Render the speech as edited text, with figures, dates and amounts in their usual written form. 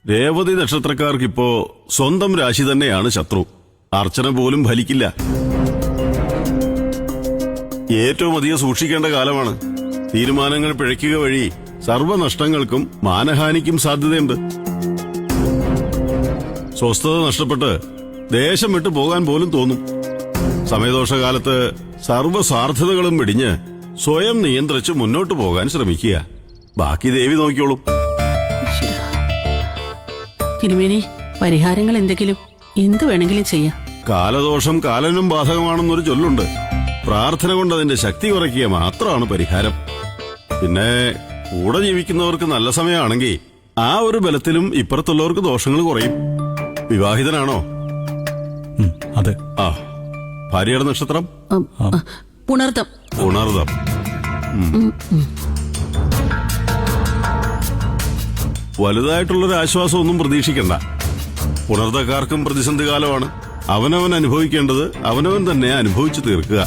രേവതി നക്ഷത്രക്കാർക്കിപ്പോ സ്വന്തം രാശി തന്നെയാണ് ശത്രു. അർച്ചന പോലും ഫലിക്കില്ല. ഏറ്റവും അധികം സൂക്ഷിക്കേണ്ട കാലമാണ്. തീരുമാനങ്ങൾ പിഴയ്ക്കുക വഴി സർവ്വനഷ്ടങ്ങൾക്കും മാനഹാനിക്കും സാധ്യതയുണ്ട്. സ്വസ്ഥത നഷ്ടപ്പെട്ട് ദേശം വിട്ടു പോകാൻ പോലും തോന്നും. സമയദോഷകാലത്ത് സർവ്വസ്വാർത്ഥതകളും വെടിഞ്ഞ് സ്വയം നിയന്ത്രിച്ച് മുന്നോട്ടു പോകാൻ ശ്രമിക്കുക. ബാക്കി ദേവി നോക്കിയോളും. തിരുമേനി, പരിഹാരങ്ങൾ എന്തെങ്കിലും എന്തു വേണമെങ്കിലും ചെയ്യാം. കാലദോഷം കാലനും ബാധകമാണെന്നൊരു ചൊല്ലുണ്ട്. പ്രാർത്ഥന കൊണ്ട് അതിന്റെ ശക്തി കുറയ്ക്കുക മാത്രമാണ് പരിഹാരം. പിന്നെ കൂടെ ജീവിക്കുന്നവർക്ക് നല്ല സമയമാണെങ്കിൽ ആ ഒരു ബലത്തിലും ഇപ്പുറത്തുള്ളവർക്ക് ദോഷങ്ങൾ കുറയും. വിവാഹിതനാണോ? അതെ. ആ, ഭാര്യയുടെ നക്ഷത്രം പുണർതം. ഉണർതം. വലുതായിട്ടുള്ളൊരു ആശ്വാസമൊന്നും പ്രതീക്ഷിക്കണ്ട. പുണർതക്കാർക്കും പ്രതിസന്ധി കാലമാണ്. അവനവൻ അനുഭവിക്കേണ്ടത് അവനവൻ തന്നെ അനുഭവിച്ചു തീർക്കുക.